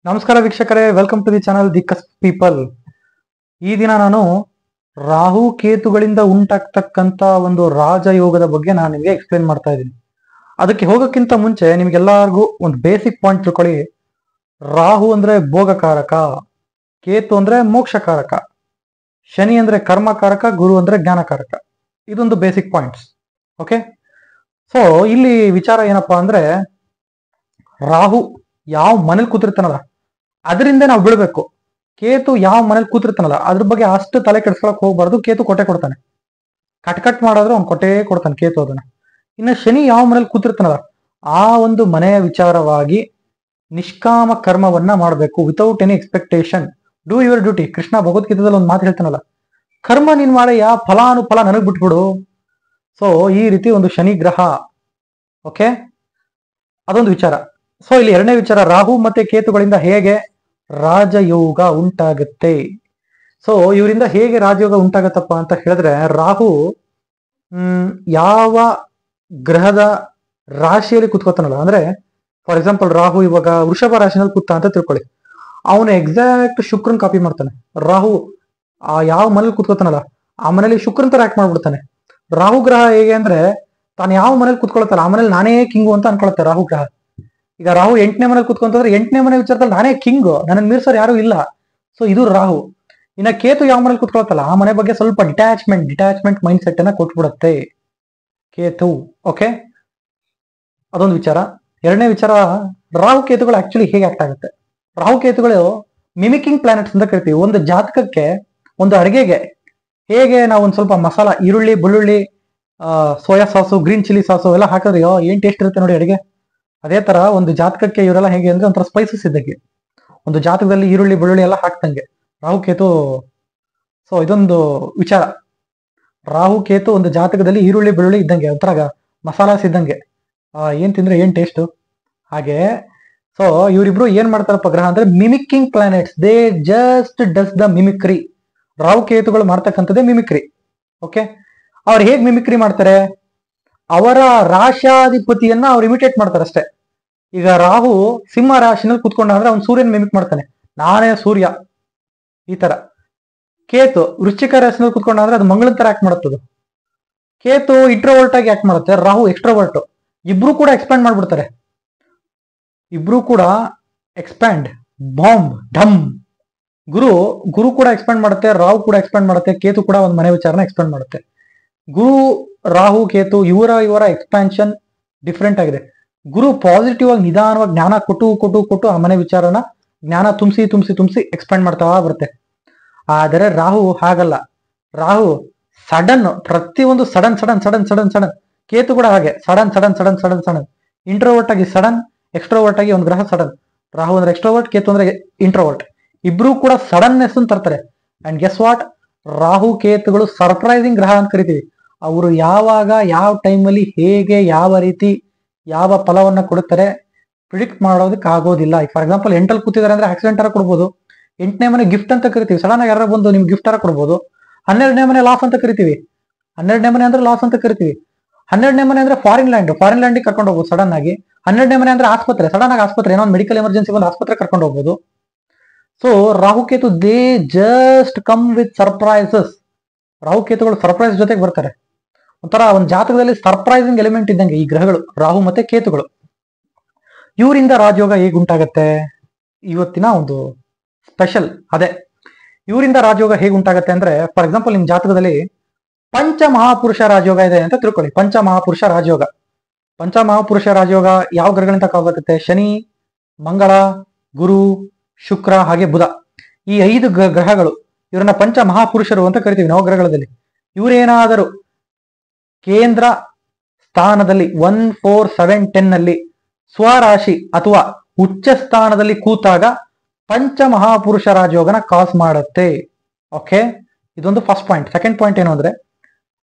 ನಮಸ್ಕಾರ ವೀಕ್ಷಕರೇ, welcome to the channel the cusp people. ಈ ದಿನ ನಾನು ರಾಹು ಕೇತುಗಳಿಂದ ಉಂಟಾಗ್ತಕ್ಕಂತ ಒಂದು ರಾಜಯೋಗದ ಬಗ್ಗೆ ನಾನು ನಿಮಗೆ ಎಕ್ಸ್ಪ್ಲೇನ್ ಮಾಡ್ತಾ ಇದ್ದೀನಿ. ಅದಕ್ಕೆ ಹೋಗೋಕ್ಕಿಂತ ಮುಂಚೆ ನಿಮ್ಗೆಲ್ಲರಿಗೂ ಒಂದು ಬೇಸಿಕ್ ಪಾಯಿಂಟ್ ತಿಳ್ಕೊಳ್ಳಿ. ರಾಹು ಅಂದ್ರೆ ಭೋಗಕಾರಕ, ಕೇತು ಅಂದ್ರೆ ಮೋಕ್ಷಕಾರಕ, ಶನಿ ಅಂದ್ರೆ ಕರ್ಮಕಾರಕ, ಗುರು ಅಂದ್ರೆ ಜ್ಞಾನಕಾರಕ. ಇದೊಂದು ಬೇಸಿಕ್ ಪಾಯಿಂಟ್ಸ್. ಓಕೆ, ಸೊ ಇಲ್ಲಿ ವಿಚಾರ ಏನಪ್ಪಾ ಅಂದ್ರೆ, ರಾಹು ಯಾವ ಮನೇಲಿ ಕೂತಿರ್ತಾನಲ್ಲ ಅದರಿಂದ ನಾವು ಬೀಳ್ಬೇಕು. ಕೇತು ಯಾವ ಮನೇಲಿ ಕೂತಿರ್ತಾನಲ್ಲ ಅದ್ರ ಬಗ್ಗೆ ಅಷ್ಟು ತಲೆ ಕೆಡ್ಸ್ಕೊಳಕ್ ಹೋಗ್ಬಾರ್ದು. ಕೇತು ಕೊಟ್ಟೆ ಕೊಡ್ತಾನೆ, ಕಟ್ ಮಾಡಿದ್ರೆ ಅವ್ನು ಕೊಟ್ಟೆ ಕೊಡ್ತಾನೆ ಕೇತು ಅದನ್ನ. ಇನ್ನು ಶನಿ ಯಾವ ಮನೇಲಿ ಕೂತಿರ್ತಾನಲ್ಲ ಆ ಒಂದು ಮನೆಯ ವಿಚಾರವಾಗಿ ನಿಷ್ಕಾಮ ಕರ್ಮವನ್ನ ಮಾಡಬೇಕು, without any expectation. Do your duty. Krishna ಭಗವದ್ಗೀತೆದಲ್ಲಿ ಒಂದು ಮಾತು ಹೇಳ್ತಾನಲ್ಲ, ಕರ್ಮ ನೀನ್ ಮಾಡಯ್ಯ, ಫಲಾನುಫಲ ನನಗ್ ಬಿಟ್ಬಿಡು. ಸೊ ಈ ರೀತಿ ಒಂದು ಶನಿ ಗ್ರಹ. ಓಕೆ, ಅದೊಂದು ವಿಚಾರ. ಸೊ ಇಲ್ಲಿ ಎರಡನೇ ವಿಚಾರ, ರಾಹು ಮತ್ತೆ ಕೇತುಗಳಿಂದ ಹೇಗೆ ರಾಜಯೋಗ ಉಂಟಾಗುತ್ತೆ. ಸೊ ಇವರಿಂದ ಹೇಗೆ ರಾಜಯೋಗ ಉಂಟಾಗತ್ತಪ್ಪ ಅಂತ ಹೇಳಿದ್ರೆ, ರಾಹು ಯಾವ ಗ್ರಹದ ರಾಶಿಯಲ್ಲಿ ಕುತ್ಕೋತಾನಲ್ಲ, ಅಂದ್ರೆ ಫಾರ್ ಎಕ್ಸಾಂಪಲ್ ರಾಹು ಇವಾಗ ವೃಷಭ ರಾಶಿನಲ್ಲಿ ಕೂತ ಅಂತ ತಿಳ್ಕೊಳ್ಳಿ, ಅವನು ಎಕ್ಸಾಕ್ಟ್ ಶುಕ್ರನ್ ಕಾಪಿ ಮಾಡ್ತಾನೆ. ರಾಹು ಆ ಯಾವ ಮನೇಲಿ ಕುತ್ಕೋತಾನಲ್ಲ ಆ ಮನೇಲಿ ಶುಕ್ರನ್ ತರ ಆಕ್ಟ್ ಮಾಡ್ಬಿಡ್ತಾನೆ. ರಾಹು ಗ್ರಹ ಹೇಗೆ ಅಂದ್ರೆ, ತಾನು ಯಾವ ಮನೇಲಿ ಕುತ್ಕೊಳ್ತಾರ ಆ ಮನೇಲಿ ನಾನೇ ಕಿಂಗು ಅಂತ ಅನ್ಕೊಳುತ್ತೆ ರಾಹು ಗ್ರಹ. ಈಗ ರಾಹು 8ನೇ ಮನೇಲಿ ಕುತ್ಕೊಂತಂದ್ರೆ 8ನೇ ಮನೆ ವಿಚಾರದಲ್ಲಿ ನಾನೇ ಕಿಂಗು, ನನ್ನ ಮೀರ್ಸೋರು ಯಾರು ಇಲ್ಲ. ಸೊ ಇದು ರಾಹು. ಇನ್ನ ಕೇತು ಯಾವ ಮನೇಲಿ ಕುತ್ಕೊಳ್ತಲ್ಲ ಆ ಮನೆ ಬಗ್ಗೆ ಸ್ವಲ್ಪ ಡಿಟ್ಯಾಚ್ಮೆಂಟ್ ಮೈಂಡ್ ಸೆಟ್ ಅನ್ನ ಕೊಟ್ಬಿಡುತ್ತೆ ಕೇತು. ಓಕೆ, ಅದೊಂದು ವಿಚಾರ. ಎರಡನೇ ವಿಚಾರ, ರಾಹು ಕೇತುಗಳು ಆಕ್ಚುಲಿ ಹೇಗೆ ಆಕ್ಟ್ ಆಗುತ್ತೆ. ರಾಹು ಕೇತುಗಳು ಮಿಮಿಕಿಂಗ್ ಪ್ಲಾನೆಟ್ಸ್ ಅಂತ ಕರಿತೀವಿ. ಒಂದು ಜಾತಕಕ್ಕೆ, ಒಂದು ಅಡುಗೆಗೆ ಹೇಗೆ ನಾವು ಒಂದ್ ಸ್ವಲ್ಪ ಮಸಾಲ, ಈರುಳ್ಳಿ, ಬೆಳ್ಳುಳ್ಳಿ, soya sauce, green chilli sauce ಎಲ್ಲ ಹಾಕಿದ್ರೆ ಏನ್ ಟೇಸ್ಟ್ ಇರುತ್ತೆ ನೋಡಿ ಅಡುಗೆ. ಅದೇ ತರ ಒಂದು ಜಾತಕಕ್ಕೆ ಇವರೆಲ್ಲ ಹೇಗೆ ಅಂದ್ರೆ ಒಂಥರ ಸ್ಪೈಸಸ್ ಇದ್ದಂಗೆ, ಒಂದು ಜಾತಕದಲ್ಲಿ ಈರುಳ್ಳಿ ಬೆಳ್ಳುಳ್ಳಿ ಎಲ್ಲ ಹಾಕ್ತಂಗೆ ರಾಹು ಕೇತು. ಸೊ ಇದೊಂದು ವಿಚಾರ, ರಾಹು ಕೇತು ಒಂದು ಜಾತಕದಲ್ಲಿ ಈರುಳ್ಳಿ ಬೆಳ್ಳುಳ್ಳಿ ಇದ್ದಂಗೆ, ಒಂಥರ ಮಸಾಲಾಸ್ ಇದ್ದಂಗೆ, ಏನ್ ತಿಂದ್ರೆ ಏನ್ ಟೇಸ್ಟು ಹಾಗೆ. ಸೊ ಇವರಿಬ್ರು ಏನ್ ಮಾಡ್ತಾರಪ್ಪ ಗ್ರಹ ಅಂದ್ರೆ mimicking planets. They just does the mimicry. Rahu ಕೇತುಗಳು ಮಾಡ್ತಕ್ಕಂಥದ್ದೇ ಮಿಮಿಕ್ರಿ. ಓಕೆ, ಅವ್ರು ಹೇಗ್ ಮಿಮಿಕ್ರಿ ಮಾಡ್ತಾರೆ, ಅವರ ರಾಶಾಧಿಪತಿಯನ್ನ ಅವ್ರು ಇಮಿಟೇಟ್ ಮಾಡ್ತಾರೆ ಅಷ್ಟೇ. ಈಗ ರಾಹು ಸಿಂಹ ರಾಶಿನಲ್ಲಿ ಕುತ್ಕೊಂಡ ಅಂದ್ರೆ ಅವ್ನು ಸೂರ್ಯನ ಮಿಮಿಕ್ ಮಾಡ್ತಾನೆ, ನಾನೇ ಸೂರ್ಯ ಈ ತರ. ಕೇತು ವೃಶ್ಚಿಕ ರಾಶಿನಲ್ಲಿ ಕುತ್ಕೊಂಡ ಅಂದ್ರೆ ಅದು ಮಂಗಳನ ತರ ಆಕ್ಟ್ ಮಾಡುತ್ತದೆ. ಕೇತು ಇಂಟ್ರೋವರ್ಟ್ ಆಗಿ ಆಕ್ಟ್ ಮಾಡುತ್ತೆ, ರಾಹು ಎಕ್ಸ್ಟ್ರೋವರ್ಟ್. ಇಬ್ರು ಕೂಡ ಎಕ್ಸ್ಪ್ಯಾಂಡ್ ಮಾಡ್ಬಿಡ್ತಾರೆ, ಇಬ್ರು ಕೂಡ ಎಕ್ಸ್ಪ್ಯಾಂಡ್, ಬಾಂಬ್ ಢಮ್. ಗುರು ಕೂಡ ಎಕ್ಸ್ಪ್ಯಾಂಡ್ ಮಾಡುತ್ತೆ, ರಾಹು ಕೂಡ ಎಕ್ಸ್ಪ್ಯಾಂಡ್ ಮಾಡುತ್ತೆ, ಕೇತು ಕೂಡ ಒಂದು ಮನೆ ವಿಚಾರನ ಎಕ್ಸ್ಪ್ಯಾಂಡ್ ಮಾಡುತ್ತೆ. ಗುರು, ರಾಹು, ಕೇತು ಇವರ ಎಕ್ಸ್ಪ್ಯಾನ್ಷನ್ ಡಿಫ್ರೆಂಟ್ ಆಗಿದೆ. ಗುರು ಪಾಸಿಟಿವ್ ಆಗಿ ನಿಧಾನವಾಗಿ ಜ್ಞಾನ ಕೊಟ್ಟು ಆ ಮನೆ ವಿಚಾರನ ಜ್ಞಾನ ತುಂಬಿಸಿ ಎಕ್ಸ್ಪ್ಯಾಂಡ್ ಮಾಡ್ತಾ ಬರುತ್ತೆ. ಆದರೆ ರಾಹು ಹಾಗಲ್ಲ. ರಾಹು ಸಡನ್, ಪ್ರತಿಯೊಂದು ಸಡನ್. ಕೇತು ಕೂಡ ಹಾಗೆ ಸಡನ್. ಇಂಟ್ರೋವರ್ಟ್ ಆಗಿ ಸಡನ್, ಎಕ್ಸ್ಟ್ರೋವರ್ಟ್ ಆಗಿ ಒಂದು ಗ್ರಹ ಸಡನ್. ರಾಹು ಅಂದ್ರೆ ಎಕ್ಸ್ಟ್ರೋವರ್ಟ್, ಕೇತು ಅಂದ್ರೆ ಇಂಟ್ರೋವರ್ಟ್. ಇಬ್ರು ಕೂಡ ಸಡನ್ನೆಸ್ ಅಂತ ತರ್ತಾರೆ. ಅಂಡ್ ಗೆಸ್ ವಾಟ್, ರಾಹು ಕೇತುಗಳು ಸರ್ಪ್ರೈಸಿಂಗ್ ಗ್ರಹ ಅಂತ ಕರಿತೀವಿ. ಅವರು ಯಾವಾಗ, ಯಾವ ಟೈಮಲ್ಲಿ, ಹೇಗೆ, ಯಾವ ರೀತಿ, ಯಾವ ಫಲವನ್ನ ಕೊಡುತ್ತಾರೆ ಪ್ರಿಡಿಕ್ಟ್ ಮಾಡೋದಕ್ಕೆ ಆಗೋದಿಲ್ಲ. ಫಾರ್ ಎಕ್ಸಾಂಪಲ್ 8ಅಲ್ಲಿ ಕೂತಿದ್ದಾರೆ ಅಂದ್ರೆ ಆಕ್ಸಿಡೆಂಟ್ ತರ ಕೊಡ್ಬೋದು. 8ನೇ ಮನೆ ಗಿಫ್ಟ್ ಅಂತ ಕರಿತೀವಿ, ಸಡನ್ ಆಗಿ ಯಾರು ಬಂದು ನಿಮ್ಗೆ ಗಿಫ್ಟ್ ತರ ಕೊಡ್ಬೋದು. 12ನೇ ಮನೆ ಲಾಸ್ ಅಂತ ಕರಿತೀವಿ. 12ನೇ ಮನೆ ಅಂದ್ರೆ ಲಾಸ್ ಅಂತ ಕರಿತೀವಿ. 12ನೇ ಮನೆ ಅಂದ್ರೆ ಫಾರಿನ್ ಲ್ಯಾಂಡ್ ಕರ್ಕೊಂಡು ಹೋಗ್ಬೋದು ಸಡನ್ ಆಗಿ. 12ನೇ ಮನೆ ಅಂದ್ರೆ ಆಸ್ಪತ್ರೆ, ಸಡನ್ ಆಗಿ ಆಸ್ಪತ್ರೆ, ಏನೋ ಒಂದು ಮೆಡಿಕಲ್ ಎಮರ್ಜೆನ್ಸಿ ಬಂದು ಆಸ್ಪತ್ರೆ ಕರ್ಕೊಂಡು ಹೋಗ್ಬೋದು. So Rahu Ketu they just come with surprises. ರಾಹುಕೇತುಗಳು surprise ಜೊತೆಗೆ ಬರ್ತಾರೆ. ಒಂಥರ ಒಂದು ಜಾತಕದಲ್ಲಿ ಸರ್ಪ್ರೈಸಿಂಗ್ ಎಲಿಮೆಂಟ್ ಇದ್ದಂಗೆ ಈ ಗ್ರಹಗಳು, ರಾಹು ಮತ್ತೆ ಕೇತುಗಳು. ಇವರಿಂದ ರಾಜಯೋಗ ಹೇಗೆ ಉಂಟಾಗತ್ತೆ, ಇವತ್ತಿನ ಒಂದು ಸ್ಪೆಷಲ್ ಅದೇ. ಇವರಿಂದ ರಾಜಯೋಗ ಹೇಗೆ ಉಂಟಾಗತ್ತೆ ಅಂದ್ರೆ, ಫಾರ್ ಎಕ್ಸಾಂಪಲ್ ನಿಮ್ ಜಾತಕದಲ್ಲಿ ಪಂಚಮಹಾಪುರುಷ ರಾಜಯೋಗ ಇದೆ ಅಂತ ತಿಳ್ಕೊಳ್ಳಿ. ಪಂಚಮಹಾಪುರುಷ ರಾಜಯೋಗ ಯಾವ ಗ್ರಹಗಳಿಂದ ಕಾವಾಗುತ್ತೆ? ಶನಿ, ಮಂಗಳ, ಗುರು, ಶುಕ್ರ ಹಾಗೆ ಬುಧ. ಈ 5 ಗ್ರಹಗಳು, ಇವರನ್ನ ಪಂಚ ಮಹಾಪುರುಷರು ಅಂತ ಕರಿತೀವಿ ನವಗ್ರಹಗಳಲ್ಲಿ. ಇವರೇನಾದರೂ ಕೇಂದ್ರ ಸ್ಥಾನದಲ್ಲಿ 1, 4, 7, 10 ನಲ್ಲಿ ಸ್ವರಾಶಿ ಅಥವಾ ಉಚ್ಚ ಸ್ಥಾನದಲ್ಲಿ ಕೂತಾಗ ಪಂಚಮಹಾಪುರುಷ ರಾಜಯೋಗನ ಕಾಸ್ ಮಾಡುತ್ತೆ. ಓಕೆ, ಇದೊಂದು ಫಸ್ಟ್ ಪಾಯಿಂಟ್. ಸೆಕೆಂಡ್ ಪಾಯಿಂಟ್ ಏನು ಅಂದ್ರೆ,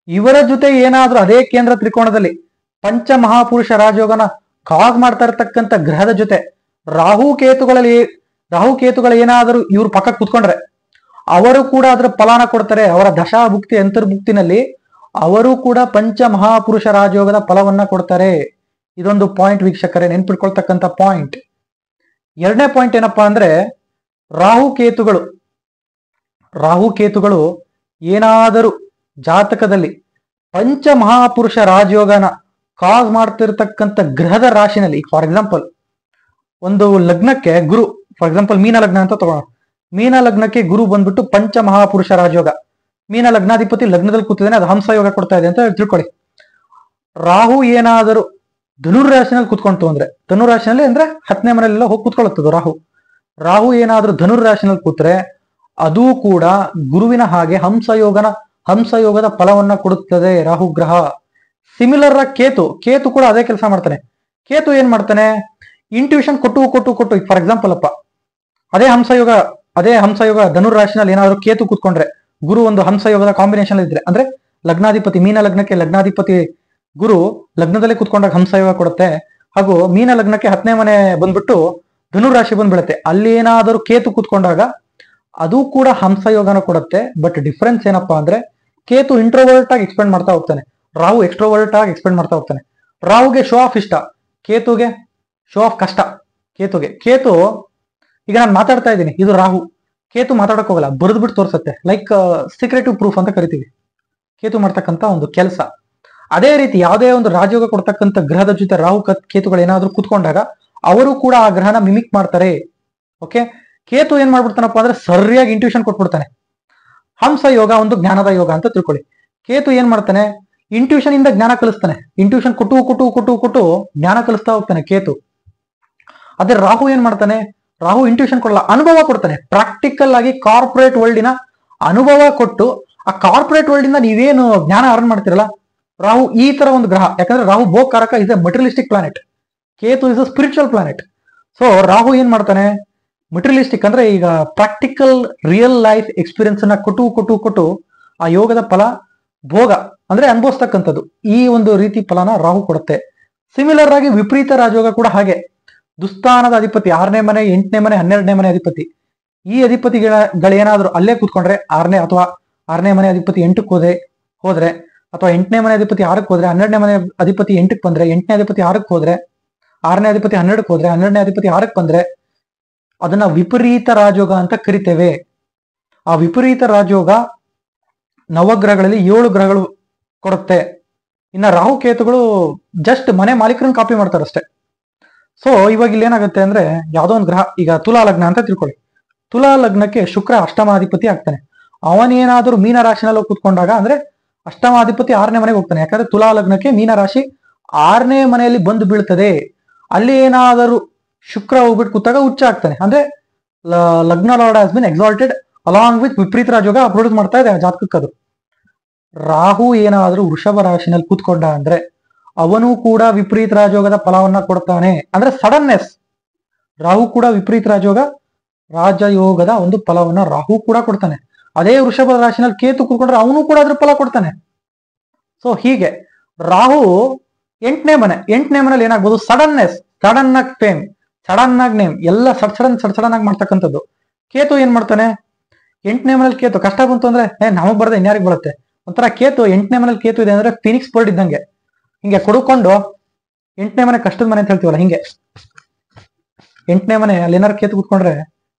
ಇವರ ಜೊತೆ ಏನಾದ್ರೂ ಅದೇ ಕೇಂದ್ರ ತ್ರಿಕೋಣದಲ್ಲಿ ಪಂಚಮಹಾಪುರುಷ ರಾಜಯೋಗನ ಕಾಸ್ ಮಾಡ್ತಾ ಇರ್ತಕ್ಕಂಥ ಗ್ರಹದ ಜೊತೆ ರಾಹು ಕೇತುಗಳು ಏನಾದರೂ ಇವ್ರು ಪಕ್ಕಕ್ಕೆ ಕುತ್ಕೊಂಡ್ರೆ ಅವರು ಕೂಡ ಅದರ ಫಲಾನ ಕೊಡ್ತಾರೆ. ಅವರ ದಶಾಭುಕ್ತಿ ಅಂತರ್ಭುಕ್ತಿನಲ್ಲಿ ಅವರು ಕೂಡ ಪಂಚ ಮಹಾಪುರುಷ ರಾಜಯೋಗದ ಫಲವನ್ನ ಕೊಡ್ತಾರೆ. ಇದೊಂದು ಪಾಯಿಂಟ್ ವೀಕ್ಷಕರೇ, ನೆನ್ಪಿಟ್ಕೊಳ್ತಕ್ಕಂಥ ಪಾಯಿಂಟ್. ಎರಡನೇ ಪಾಯಿಂಟ್ ಏನಪ್ಪಾ ಅಂದ್ರೆ ರಾಹು ಕೇತುಗಳು ಏನಾದರೂ ಜಾತಕದಲ್ಲಿ ಪಂಚಮಹಾಪುರುಷ ರಾಜಯೋಗನ ಕಾಸ್ ಮಾಡ್ತಿರ್ತಕ್ಕಂಥ ಗ್ರಹದ ರಾಶಿನಲ್ಲಿ, ಫಾರ್ ಎಕ್ಸಾಂಪಲ್ ಒಂದು ಲಗ್ನಕ್ಕೆ ಗುರು, ಫಾರ್ ಎಕ್ಸಾಂಪಲ್ ಮೀನ ಲಗ್ನ ಅಂತ ತಗೋಣ. ಮೀನ ಲಗ್ನಕ್ಕೆ ಗುರು ಬಂದ್ಬಿಟ್ಟು ಪಂಚಮಹಾಪುರುಷ ರಾಜಯೋಗ, ಮೀನ ಲಗ್ನಾಧಿಪತಿ ಲಗ್ನದಲ್ಲಿ ಕೂತಿದ್ದಾನೆ, ಅದು ಹಂಸ ಯೋಗ ಕೊಡ್ತಾ ಇದೆ ಅಂತ ತಿಳ್ಕೊಳ್ಳಿ. ರಾಹು ಏನಾದರೂ ಧನುರ್ರಾಶಿನಲ್ಲಿ ಕುತ್ಕೊಂತು ಅಂದ್ರೆ, ಧನುರಾಶಿನಲ್ಲಿ ಅಂದ್ರೆ 10ನೇ ಮನೆಯಲ್ಲೆಲ್ಲ ಹೋಗಿ ಕುತ್ಕೊಳ್ಳುತ್ತದು ರಾಹು ಏನಾದ್ರೂ ಧನುರ್ರಾಶಿನಲ್ಲಿ ಕೂತ್ರೆ ಅದು ಕೂಡ ಗುರುವಿನ ಹಾಗೆ ಹಂಸಯೋಗದ ಫಲವನ್ನ ಕೊಡುತ್ತದೆ ರಾಹು ಗ್ರಹ. ಸಿಮಿಲರ್ ಆಗಿ ಕೇತು ಕೂಡ ಅದೇ ಕೆಲಸ ಮಾಡ್ತಾನೆ. ಕೇತು ಏನ್ ಮಾಡ್ತಾನೆ, ಇಂಟ್ಯೂಷನ್ ಕೊಟ್ಟು ಫಾರ್ ಎಕ್ಸಾಂಪಲ್ ಅದೇ ಹಂಸಯೋಗ ಧನುರ್ರಾಶಿನಲ್ಲಿ ಏನಾದ್ರು ಕೇತು ಕೂತ್ಕೊಂಡ್ರೆ, ಗುರು ಒಂದು ಹಂಸಯೋಗದ ಕಾಂಬಿನೇಷನ್ ಇದ್ರೆ, ಅಂದ್ರೆ ಲಗ್ನಾಧಿಪತಿ ಮೀನ ಲಗ್ನಕ್ಕೆ ಲಗ್ನಾಧಿಪತಿ ಗುರು ಲಗ್ನದಲ್ಲಿ ಕುತ್ಕೊಂಡಾಗ ಹಂಸಯೋಗ ಕೊಡುತ್ತೆ, ಹಾಗೂ ಮೀನ ಲಗ್ನಕ್ಕೆ 10ನೇ ಮನೆ ಬಂದ್ಬಿಟ್ಟು ಧನುರಾಶಿ ಬಂದ್ಬಿಡುತ್ತೆ, ಅಲ್ಲಿ ಏನಾದರೂ ಕೇತು ಕೂತ್ಕೊಂಡಾಗ ಅದು ಕೂಡ ಹಂಸಯೋಗನ ಕೊಡುತ್ತೆ. ಬಟ್ ಡಿಫ್ರೆನ್ಸ್ ಏನಪ್ಪಾ ಅಂದ್ರೆ ಕೇತು ಇಂಟ್ರೋವರ್ಟ್ ಆಗಿ ಎಕ್ಸ್ಪೆಂಡ್ ಮಾಡ್ತಾ ಹೋಗ್ತಾನೆ, ರಾಹು ಎಕ್ಸ್ಟ್ರೋವರ್ಟ್ ಆಗಿ ಎಕ್ಸ್ಪೆಂಡ್ ಮಾಡ್ತಾ ಹೋಗ್ತಾನೆ. ರಾಹುಗೆ ಶೋ ಆಫ್ ಇಷ್ಟ, ಕೇತುಗೆ ಶೋ ಆಫ್ ಕಷ್ಟ. ಕೇತು ಈಗ ನಾನು ಮಾತಾಡ್ತಾ ಇದ್ದೀನಿ, ಇದು ರಾಹು. ಕೇತು ಮಾತಾಡಕ್ ಹೋಗಲ್ಲ, ಬರೆದ್ಬಿಟ್ಟು ತೋರಿಸುತ್ತೆ, ಲೈಕ್ ಸೀಕ್ರೆಟಿವ್ ಪ್ರೂಫ್ ಅಂತ ಕರಿತೀವಿ ಕೇತು ಮಾಡ್ತಕ್ಕಂಥ ಒಂದು ಕೆಲಸ. ಅದೇ ರೀತಿ ಯಾವುದೇ ಒಂದು ರಾಜಯೋಗ ಕೊಡ್ತಕ್ಕಂಥ ಗ್ರಹದ ಜೊತೆ ರಾಹು ಕೇತುಗಳು ಏನಾದ್ರೂ ಕೂತ್ಕೊಂಡಾಗ ಅವರು ಕೂಡ ಆ ಗ್ರಹನ ಮಿಮಿಕ್ ಮಾಡ್ತಾರೆ. ಓಕೆ, ಕೇತು ಏನ್ ಮಾಡ್ಬಿಡ್ತಾನಪ್ಪ ಅಂದ್ರೆ ಸರಿಯಾಗಿ ಇಂಟ್ಯೂಷನ್ ಕೊಟ್ಬಿಡ್ತಾನೆ. ಹಂಸ ಯೋಗ ಒಂದು ಜ್ಞಾನದ ಯೋಗ ಅಂತ ತಿಳ್ಕೊಳ್ಳಿ. ಕೇತು ಏನ್ ಮಾಡ್ತಾನೆ, ಇಂಟ್ಯೂಷನ್ ಇಂದ ಜ್ಞಾನ ಕಲಿಸ್ತಾನೆ, ಇಂಟ್ಯೂಷನ್ ಕೊಟ್ಟು ಜ್ಞಾನ ಕಲಿಸ್ತಾ ಹೋಗ್ತಾನೆ ಕೇತು. ಅದೇ ರಾಹು ಏನ್ ಮಾಡ್ತಾನೆ, ರಾಹು ಇಂಟ್ಯೂಷನ್ ಕೊಡಲ್ಲ, ಅನುಭವ ಕೊಡ್ತಾನೆ. ಪ್ರಾಕ್ಟಿಕಲ್ ಆಗಿ ಕಾರ್ಪೊರೇಟ್ ವರ್ಲ್ಡಿನ ಅನುಭವ ಕೊಟ್ಟು ಆ ಕಾರ್ಪೊರೇಟ್ ವರ್ಲ್ಡ್ ಇಂದ ನೀವೇನು ಜ್ಞಾನ ಅರ್ನ್ ಮಾಡ್ತಿರಲ್ಲ, ರಾಹು ಈ ತರ ಒಂದು ಗ್ರಹ. ಯಾಕಂದ್ರೆ ರಾಹು ಭೋಗಕಾರಕ, is a materialistic planet, Ketu is a spiritual planet. So Rahu ಏನ್ ಮಾಡ್ತಾನೆ, ಮಟೀರಿಯಲಿಸ್ಟಿಕ್ ಅಂದ್ರೆ ಈಗ ಪ್ರಾಕ್ಟಿಕಲ್ ರಿಯಲ್ ಲೈಫ್ ಎಕ್ಸ್ಪೀರಿಯನ್ಸ್ ಅನ್ನ ಕೊಟ್ಟು ಆ ಯೋಗದ ಫಲ ಭೋಗ ಅಂದ್ರೆ ಅನುಭವಿಸ್ತಕ್ಕಂಥದ್ದು, ಈ ಒಂದು ರೀತಿ ಫಲನ ರಾಹು ಕೊಡುತ್ತೆ. ಸಿಮಿಲರ್ ಆಗಿ ವಿಪರೀತ ರಾಜಯೋಗ ಕೂಡ ಹಾಗೆ. ದುಸ್ಥಾನದ ಅಧಿಪತಿ 6ನೇ ಮನೆ, 8ನೇ ಮನೆ, 12ನೇ ಮನೆ ಅಧಿಪತಿ, ಈ ಅಧಿಪತಿಗಳೇನಾದ್ರೂ ಅಲ್ಲೇ ಕೂತ್ಕೊಂಡ್ರೆ, 6ನೇ ಮನೆ ಅಧಿಪತಿ 8ಕ್ಕೆ ಹೋದ್ರೆ ಅಥವಾ 8ನೇ ಮನೆ ಅಧಿಪತಿ 6ಕ್ಕೆ ಹೋದ್ರೆ, 12ನೇ ಮನೆ ಅಧಿಪತಿ 8ಕ್ಕೆ ಬಂದ್ರೆ, 8ನೇ ಅಧಿಪತಿ 6ಕ್ಕೆ ಹೋದ್ರೆ, 6ನೇ ಅಧಿಪತಿ 12ಕ್ಕೆ ಹೋದ್ರೆ, 12ನೇ ಅಧಿಪತಿ 6ಕ್ಕೆ ಬಂದ್ರೆ ಅದನ್ನ ವಿಪರೀತ ರಾಜಯೋಗ ಅಂತ ಕರಿತೇವೆ. ಆ ವಿಪರೀತ ರಾಜಯೋಗ ನವಗ್ರಹಗಳಲ್ಲಿ 7 ಗ್ರಹಗಳು ಕೊಡುತ್ತೆ. ಇನ್ನ ರಾಹು ಕೇತುಗಳು ಜಸ್ಟ್ ಮನೆ ಮಾಲೀಕರನ್ನ ಕಾಪಿ ಮಾಡ್ತಾರಷ್ಟೇ. ಸೊ ಇವಾಗ ಇಲ್ಲಿ ಏನಾಗುತ್ತೆ ಅಂದ್ರೆ, ಯಾವ್ದೋ ಒಂದು ಗ್ರಹ, ಈಗ ತುಲಾ ಲಗ್ನ ಅಂತ ತಿಳ್ಕೊಳ್ಳಿ, ತುಲಾ ಲಗ್ನಕ್ಕೆ ಶುಕ್ರ ಅಷ್ಟಮಾಧಿಪತಿ ಆಗ್ತಾನೆ. ಅವನೇನಾದ್ರೂ ಮೀನ ರಾಶಿನಲ್ಲಿ ಕೂತ್ಕೊಂಡಾಗ ಅಂದ್ರೆ ಅಷ್ಟಮಾಧಿಪತಿ 6ನೇ ಮನೆಗೆ ಹೋಗ್ತಾನೆ. ಯಾಕಂದ್ರೆ ತುಲಾ ಲಗ್ನಕ್ಕೆ ಮೀನ ರಾಶಿ 6ನೇ ಮನೆಯಲ್ಲಿ ಬಂದು ಬೀಳ್ತದೆ. ಅಲ್ಲಿ ಏನಾದರೂ ಶುಕ್ರ ಹೋಗ್ಬಿಟ್ಟು ಕೂತಾಗ ಉಚ್ಚ ಆಗ್ತಾನೆ, ಅಂದ್ರೆ ಲಗ್ನ lord has been exalted along with ವಿಪರೀತ ರಾಜಯೋಗ ಪ್ರೊಡ್ಯೂಸ್ ಮಾಡ್ತಾ ಇದೆ ಜಾತಕಕ್ಕದು. ರಾಹು ಏನಾದ್ರೂ ವೃಷಭ ರಾಶಿನಲ್ಲಿ ಕೂತ್ಕೊಂಡ ಅಂದ್ರೆ ಅವನು ಕೂಡ ವಿಪರೀತ ರಾಜಯೋಗದ ಫಲವನ್ನ ಕೊಡ್ತಾನೆ. ಅಂದ್ರೆ ಸಡನ್ನೆಸ್, ರಾಹು ಕೂಡ ವಿಪರೀತ ರಾಜಯೋಗದ ಒಂದು ಫಲವನ್ನ ರಾಹು ಕೂಡ ಕೊಡ್ತಾನೆ. ಅದೇ ವೃಷಭ ರಾಶಿನಲ್ಲಿ ಕೇತು ಕೂತ್ಕೊಂಡ್ರೆ ಅವನು ಕೂಡ ಅದ್ರ ಫಲ ಕೊಡ್ತಾನೆ. ಸೊ ಹೀಗೆ ರಾಹು 8ನೇ ಮನೇಲಿ ಏನಾಗ್ಬೋದು, ಸಡನ್ನೆಸ್, ಸಡನ್ ಆಗಿ ಫೇಮ್, ಸಡನ್ ಆಗಿ ನೇಮ್, ಎಲ್ಲ ಸಡನ್ ಆಗಿ ಮಾಡ್ತಕ್ಕಂಥದ್ದು. ಕೇತು ಏನ್ ಮಾಡ್ತಾನೆ, 8ನೇ ಮನೇಲಿ ಕೇತು ಕಷ್ಟ ಬಂತು ಅಂದ್ರೆ ನಮಗ್ ಬರದೆ ಇನ್ಯಾರಿಗೆ ಬರುತ್ತೆ. ಒಂಥರ ಕೇತು 8ನೇ ಮನೇಲಿ ಕೇತು ಇದೆ ಅಂದ್ರೆ ಫಿನಿಕ್ಸ್ ಬರ್ಡ್ ಇದ್ದಂಗೆ, ಹಿಂಗೆ ಕೊಡ್ಕೊಂಡು 8ನೇ ಮನೆ ಕಷ್ಟದ ಮನೆ ಅಂತ ಹೇಳ್ತೀವಲ್ಲ, ಹಿಂಗೆ 8ನೇ ಮನೆ ಅಲ್ಲಿ ಏನಾರು ಕೇತು ಕೂತ್ಕೊಂಡ್ರೆ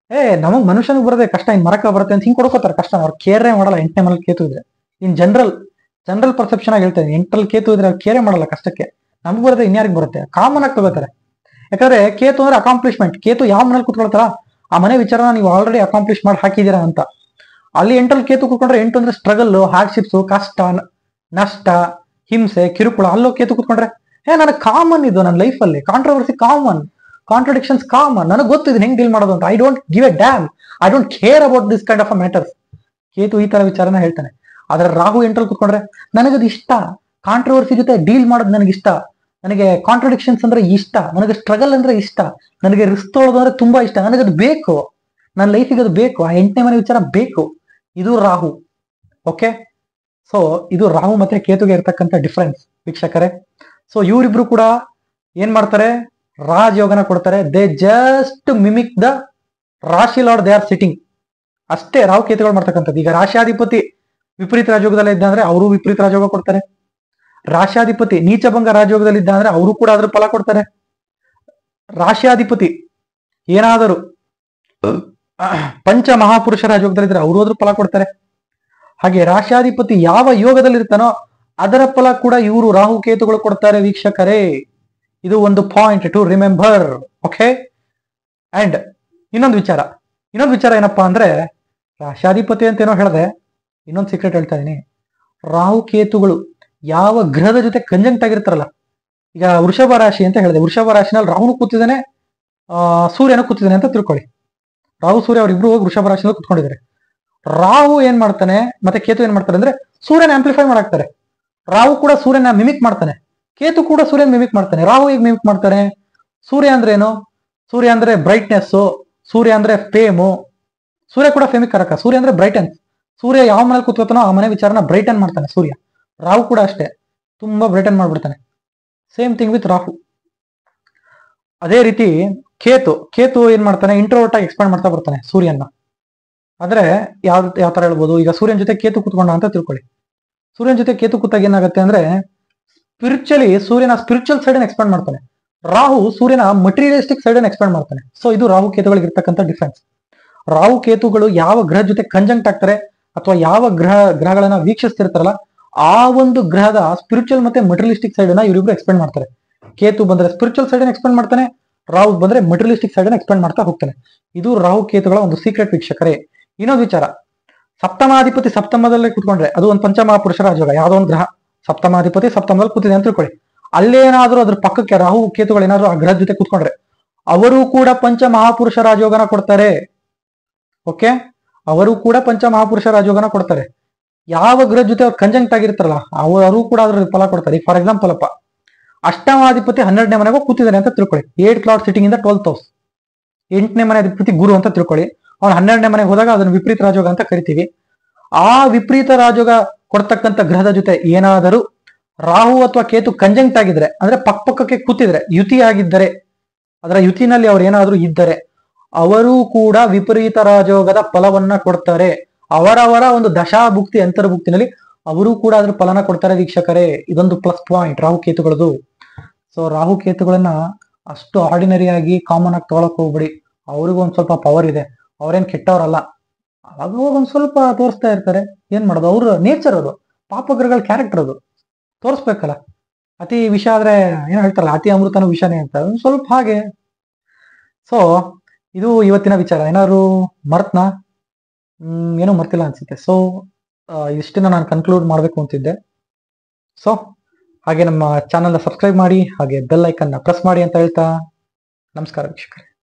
ನಮಗ್ ಮನುಷ್ಯನಿಗೆ ಬರದೆ ಕಷ್ಟ, ಇನ್ ಮರಕ ಬರುತ್ತೆ ಅಂತ ಹಿಂಗೆ ಕೊಡ್ಕೋತಾರೆ ಕಷ್ಟ. ಅವ್ರು ಕೇರೇ ಮಾಡಲ್ಲ 8ನೇ ಮನೇಲಿ ಕೇತು ಇದ್ರೆ. ಇನ್ ಜನರಲ್ ಪರ್ಸೆಪ್ಷನ್ ಆಗಿ ಹೇಳ್ತೇನೆ, 8ರಲ್ಲಿ ಕೇತು ಇದ್ರೆ ಅವ್ರು ಕೇರೇ ಮಾಡಲ್ಲ ಕಷ್ಟಕ್ಕೆ, ನಮಗ್ ಬರುತ್ತೆ ಇನ್ಯಾರಿಗೆ ಬರುತ್ತೆ, ಕಾಮನ್ ಆಗಿ ತಗೋತಾರೆ. ಯಾಕಂದ್ರೆ ಕೇತು ಅಂದ್ರೆ ಅಕಾಂಪ್ಲಿಷ್ಮೆಂಟ್. ಕೇತು ಯಾವ ಮನೇಲಿ ಕೂತ್ಕೊಳ್ತಾರ ಆ ಮನೆ ವಿಚಾರನ ನೀವು ಆಲ್ರೆಡಿ ಅಕಾಂಪ್ಲಿಷ್ ಮಾಡಿ ಹಾಕಿದೀರಾ ಅಂತ. ಅಲ್ಲಿ 8ರಲ್ಲಿ ಕೇತು ಕೂತ್ಕೊಂಡ್ರೆ, 8 ಅಂದ್ರೆ ಸ್ಟ್ರಗಲ್, ಹಾರ್ಡ್ಶಿಪ್ಸ್, ಕಷ್ಟ, ನಷ್ಟ, ಹಿಂಸೆ, ಕಿರುಕುಳ. ಅಲ್ಲೋ ಕೇತು ಕೂತ್ಕೊಂಡ್ರೆ ನನಗೆ ಕಾಮನ್ ಇದು, ನನ್ನ ಲೈಫಲ್ಲಿ ಕಾಂಟ್ರವರ್ಸಿ ಕಾಮನ್, ಕಾಂಟ್ರಡಿಕ್ಷನ್ಸ್ ಕಾಮನ್, ನನಗೆ ಗೊತ್ತಿದೆ ಹೆಂಗ್ ಡೀಲ್ ಮಾಡೋದು ಅಂತ. I don't give A dam, I don't care about this kind of a matters. Ketu ಈ ತರ ವಿಚಾರನ ಹೇಳ್ತಾನೆ. ಆದ್ರೆ ರಾಹು 8ರಲ್ಲಿ ಕೂತ್ಕೊಂಡ್ರೆ ನನಗದು ಇಷ್ಟ, ಕಾಂಟ್ರವರ್ಸಿ ಜೊತೆ ಡೀಲ್ ಮಾಡೋದು ನನಗೆ ಇಷ್ಟ, ನನಗೆ ಕಾಂಟ್ರಡಿಕ್ಷನ್ಸ್ ಅಂದ್ರೆ ಇಷ್ಟ, ನನಗೆ ಸ್ಟ್ರಗಲ್ ಅಂದ್ರೆ ಇಷ್ಟ, ನನಗೆ ರಿಸ್ಕ್ ತೊಳೋದು ಅಂದ್ರೆ ತುಂಬಾ ಇಷ್ಟ, ನನಗದು ಬೇಕು, ನನ್ನ ಲೈಫಿಗೆ ಅದು ಬೇಕು, ಆ 8ನೇ ಮನೆ ವಿಚಾರ ಬೇಕು. ಇದು ರಾಹು. ಓಕೆ, ಸೊ ಇದು ರಾಹು ಮತ್ತೆ ಕೇತುಗೆ ಇರ್ತಕ್ಕಂಥ ಡಿಫ್ರೆನ್ಸ್ ವೀಕ್ಷಕರೇ. ಸೊ ಇವರಿಬ್ರು ಕೂಡ ಏನ್ ಮಾಡ್ತಾರೆ, ರಾಜಯೋಗನ ಕೊಡ್ತಾರೆ. ದೇ ಜಸ್ಟ್ ಮಿಮಿಕ್ ದ ರಾಶಿ ಲಾರ್ಡ್, ದೇ ಆರ್ ಸಿಟಿಂಗ್ ಅಷ್ಟೇ. ರಾಹು ಕೇತುಗಳು ಮಾಡ್ತಕ್ಕಂಥದ್ದು. ಈಗ ರಾಶಿಯಾಧಿಪತಿ ವಿಪರೀತ ರಾಜಯೋಗದಲ್ಲಿ ಇದ್ದ ಅಂದ್ರೆ ಅವರು ವಿಪರೀತ ರಾಜಯೋಗ ಕೊಡ್ತಾರೆ. ರಾಶಿಯಾಧಿಪತಿ ನೀಚಭಂಗ ರಾಜಯೋಗದಲ್ಲಿ ಇದ್ದ ಅಂದ್ರೆ ಅವರು ಕೂಡ ಅದ್ರ ಫಲ ಕೊಡ್ತಾರೆ. ರಾಶಿಯಾಧಿಪತಿ ಏನಾದರೂ ಪಂಚ ಮಹಾಪುರುಷ ರಾಜಯೋಗದಲ್ಲಿದ್ರೆ ಅವರು ಹೋದ್ರೂ ಫಲ ಕೊಡ್ತಾರೆ. ಹಾಗೆ ರಾಶಾಧಿಪತಿ ಯಾವ ಯೋಗದಲ್ಲಿರ್ತಾನೋ ಅದರ ಫಲ ಕೂಡ ಇವರು ರಾಹುಕೇತುಗಳು ಕೊಡ್ತಾರೆ ವೀಕ್ಷಕರೇ. ಇದು ಒಂದು point to remember. Okay. And ಇನ್ನೊಂದು ವಿಚಾರ ಏನಪ್ಪಾ ಅಂದ್ರೆ, ರಾಶಾಧಿಪತಿ ಅಂತ ಏನೋ ಹೇಳಿದೆ, ಇನ್ನೊಂದು ಸೀಕ್ರೆಟ್ ಹೇಳ್ತಾ ಇದೀನಿ. ರಾಹುಕೇತುಗಳು ಯಾವ ಗ್ರಹದ ಜೊತೆ ಕಂಜಂಕ್ಟ್ ಆಗಿರ್ತಾರಲ್ಲ, ಈಗ ವೃಷಭ ರಾಶಿ ಅಂತ ಹೇಳಿದೆ, ವೃಷಭ ರಾಶಿನಲ್ಲಿ ರಾಹುನು ಕೂತಿದ್ದಾನೆ, ಸೂರ್ಯನು ಕೂತಿದ್ದಾನೆ ಅಂತ ತಿಳ್ಕೊಳ್ಳಿ. ರಾಹು ಸೂರ್ಯ ಅವರಿಬ್ರು ಹೋಗಿ ವೃಷಭ ರಾಶಿನಲ್ಲಿ ಕೂತ್ಕೊಂಡಿದ್ದಾರೆ. ರಾಹು ಏನ್ ಮಾಡ್ತಾನೆ ಮತ್ತೆ ಕೇತು ಏನ್ ಮಾಡ್ತಾರೆ ಅಂದ್ರೆ ಸೂರ್ಯನ ಆಂಪ್ಲಿಫೈ ಮಾಡಾಕ್ತಾರೆ. ರಾಹು ಕೂಡ ಸೂರ್ಯನ ಮಿಮಿಕ್ ಮಾಡ್ತಾನೆ, ಕೇತು ಕೂಡ ಸೂರ್ಯನ ಮಿಮಿಕ್ ಮಾಡ್ತಾನೆ. ರಾಹು ಹೇಗೆ ಮಿಮಿಕ್ ಮಾಡ್ತಾನೆ? ಸೂರ್ಯ ಅಂದ್ರೆ ಏನು? ಸೂರ್ಯ ಅಂದ್ರೆ ಬ್ರೈಟ್ನೆಸ್, ಸೂರ್ಯ ಅಂದ್ರೆ ಫೇಮು. ಸೂರ್ಯ ಕೂಡ ಫೇಮಿಕ್ ಕಾರಕ. ಸೂರ್ಯ ಅಂದ್ರೆ ಬ್ರೈಟನ್. ಸೂರ್ಯ ಯಾವ ಮನೇಲಿ ಕೂತ್ಕೋತಾನೋ ಆ ಮನೆ ವಿಚಾರನ ಬ್ರೈಟನ್ ಮಾಡ್ತಾನೆ ಸೂರ್ಯ. ರಾಹು ಕೂಡ ಅಷ್ಟೇ, ತುಂಬಾ ಬ್ರೈಟನ್ ಮಾಡ್ಬಿಡ್ತಾನೆ. Same thing with Rahu. ಅದೇ ರೀತಿ ಕೇತು ಏನ್ ಮಾಡ್ತಾನೆ? ಇಂಟ್ರೋವರ್ಟ್ ಆಗಿ ಎಕ್ಸ್ಪ್ಯಾಂಡ್ ಮಾಡ್ತಾ ಬರ್ತಾನೆ ಸೂರ್ಯನ. ಅಂದ್ರೆ ಯಾವ ತರ ಹೇಳ್ಬೋದು, ಈಗ ಸೂರ್ಯನ ಜೊತೆ ಕೇತು ಕೂತ್ಕೊಂಡ ಅಂತ ತಿಳ್ಕೊಳ್ಳಿ. ಸೂರ್ಯನ ಜೊತೆ ಕೇತು ಕೂತಾಗ ಏನಾಗುತ್ತೆ ಅಂದ್ರೆ ಸೂರ್ಯನ ಸ್ಪಿರಿಚುವಲ್ ಸೈಡ್ ಎಕ್ಸ್ಪ್ಯಾಂಡ್ ಮಾಡ್ತಾನೆ. ರಾಹು ಸೂರ್ಯನ ಮಟೀರಿಯಲಿಸ್ಟಿಕ್ ಸೈಡ್ ಎಕ್ಸ್ಪ್ಯಾಂಡ್ ಮಾಡ್ತಾನೆ. ಸೊ ಇದು ರಾಹು ಕೇತುಗಳಿಗೆ ಇರ್ತಕ್ಕಂಥ ಡಿಫ್ರೆನ್ಸ್. ರಾಹು ಕೇತುಗಳು ಯಾವ ಗ್ರಹ ಜೊತೆ ಕಂಜಂಕ್ಟ್ ಆಗ್ತಾರೆ ಅಥವಾ ಯಾವ ಗ್ರಹಗಳನ್ನ ವೀಕ್ಷಿಸ್ತಿರ್ತಾರಲ್ಲ ಆ ಒಂದು ಗ್ರಹದ ಸ್ಪಿರಿಚುವಲ್ ಮತ್ತೆ ಮಟೀರಿಯಲಿಸ್ಟಿಕ್ ಸೈಡ್ ಅನ್ನ ಇವರಿಬ್ರು ಎಕ್ಸ್ಪ್ಯಾಂಡ್ ಮಾಡ್ತಾರೆ. ಕೇತು ಬಂದ್ರೆ ಸ್ಪಿರಿಚುವಲ್ ಸೈಡ್ ಎಕ್ಸ್ಪ್ಯಾಂಡ್ ಮಾಡ್ತಾನೆ, ರಾಹು ಬಂದ್ರೆ ಮಟೀರಿಯಲಿಸ್ಟಿಕ್ ಸೈಡ್ ಎಕ್ಸ್ಪ್ಯಾಂಡ್ ಮಾಡ್ತಾ ಹೋಗ್ತಾನೆ. ಇದು ರಾಹು ಕೇತುಗಳ ಒಂದು ಸೀಕ್ರೆಟ್ ವೀಕ್ಷಕರೇ. ಇನ್ನೊಂದು ವಿಚಾರ, ಸಪ್ತಮಾಧಿಪತಿ ಸಪ್ತಮದಲ್ಲೇ ಕೂತ್ಕೊಂಡ್ರೆ ಅದು ಒಂದು ಪಂಚಮಹಾಪುರುಷ ರಾಜಯೋಗ. ಯಾವ್ದೋ ಒಂದು ಗ್ರಹ ಸಪ್ತಮಾಧಿಪತಿ ಸಪ್ತಮದಲ್ಲಿ ಕೂತಿದೆ ಅಂತ ತಿಳ್ಕೊಳ್ಳಿ. ಅಲ್ಲೇನಾದ್ರೂ ಅದ್ರ ಪಕ್ಕಕ್ಕೆ ರಾಹು ಕೇತುಗಳು ಏನಾದ್ರು ಆ ಗ್ರಹದ ಜೊತೆ ಕೂತ್ಕೊಂಡ್ರೆ ಅವರು ಕೂಡ ಪಂಚಮಹಾಪುರುಷ ರಾಜಯೋಗನ ಕೊಡ್ತಾರೆ. ಓಕೆ, ಅವರು ಕೂಡ ಪಂಚಮಹಾಪುರುಷ ರಾಜಯೋಗನ ಕೊಡ್ತಾರೆ. ಯಾವ ಗ್ರಹದ ಜೊತೆ ಅವ್ರು ಕಂಜಂಕ್ಟ್ ಆಗಿರ್ತಾರಲ್ಲ ಅವರು ಕೂಡ ಅದ್ರ ಫಲ ಕೊಡ್ತಾರೆ. ಫಾರ್ ಎಕ್ಸಾಂಪಲ್ ಅಪ್ಪ, ಅಷ್ಟಮಾಧಿಪತಿ 12ನೇ ಮನೆಗೂ ಕೂತಿದ್ದಾನೆ ಅಂತ ತಿಳ್ಕೊಳ್ಳಿ. 8th Lord sitting in the 12th house. 8ನೇ ಮನೆ ಅಧಿಪತಿ ಗುರು ಅಂತ ತಿಳ್ಕೊಳ್ಳಿ. ಅವ್ನು 12ನೇ ಮನೆಗೆ ಹೋದಾಗ ಅದನ್ನು ವಿಪರೀತ ರಾಜಯೋಗ ಅಂತ ಕರಿತೀವಿ. ಆ ವಿಪರೀತ ರಾಜಯೋಗ ಕೊಡ್ತಕ್ಕಂಥ ಗ್ರಹದ ಜೊತೆ ಏನಾದರೂ ರಾಹು ಅಥವಾ ಕೇತು ಕಂಜಂಕ್ಟ್ ಆಗಿದ್ರೆ, ಅಂದ್ರೆ ಪಕ್ಕಕ್ಕೆ ಕೂತಿದ್ರೆ, ಯುತಿ ಆಗಿದ್ದರೆ, ಅದರ ಯುತಿನಲ್ಲಿ ಅವ್ರು ಏನಾದ್ರೂ ಇದ್ದರೆ ಅವರು ಕೂಡ ವಿಪರೀತ ರಾಜಯೋಗದ ಫಲವನ್ನ ಕೊಡ್ತಾರೆ. ಅವರವರ ಒಂದು ದಶಾಭುಕ್ತಿ ಅಂತರ್ಭುಕ್ತಿನಲ್ಲಿ ಅವರು ಕೂಡ ಅದ್ರ ಫಲನ ಕೊಡ್ತಾರೆ ವೀಕ್ಷಕರೇ. ಇದೊಂದು ಪ್ಲಸ್ ಪಾಯಿಂಟ್ ರಾಹುಕೇತುಗಳದು. ಸೊ ರಾಹುಕೇತುಗಳನ್ನ ಅಷ್ಟು ಆರ್ಡಿನರಿ ಆಗಿ ಕಾಮನ್ ಆಗಿ ತಗೊಳಕ್ ಹೋಗ್ಬಿಡಿ. ಅವ್ರಿಗೂ ಒಂದ್ ಸ್ವಲ್ಪ ಪವರ್ ಇದೆ, ಅವ್ರೇನ್ ಕೆಟ್ಟವರಲ್ಲ. ಅವಾಗ ಒಂದ್ ಸ್ವಲ್ಪ ತೋರಿಸ್ತಾ ಇರ್ತಾರೆ, ಏನ್ ಮಾಡೋದು, ಅವ್ರ ನೇಚರ್ ಅದು, ಪಾಪಗ್ರಹಗಳ ಕ್ಯಾರೆಕ್ಟರ್ ಅದು, ತೋರಿಸ್ಬೇಕಲ್ಲ. ಅತಿ ವಿಷ ಆದ್ರೆ ಏನೋ ಹೇಳ್ತಾರಲ್ಲ, ಅತಿ ಅಮೃತನೂ ವಿಷನೇ ಅಂತ, ಒಂದ್ ಸ್ವಲ್ಪ ಹಾಗೆ. ಸೊ ಇದು ಇವತ್ತಿನ ವಿಚಾರ. ಏನಾದ್ರು ಮರ್ತ್ನಾ? ಏನೂ ಮರ್ತಿಲ್ಲ ಅನ್ಸುತ್ತೆ. ಸೊ ಇಷ್ಟನ್ನ ನಾನು ಕನ್ಕ್ಲೂಡ್ ಮಾಡ್ಬೇಕು ಅಂತಿದ್ದೆ. ಸೊ ಹಾಗೆ ನಮ್ಮ ಚಾನಲ್ನ ಸಬ್ಸ್ಕ್ರೈಬ್ ಮಾಡಿ, ಹಾಗೆ ಬೆಲ್ ಐಕನ್ನ ಪ್ರೆಸ್ ಮಾಡಿ ಅಂತ ಹೇಳ್ತಾ ನಮಸ್ಕಾರ ವೀಕ್ಷಕರೇ.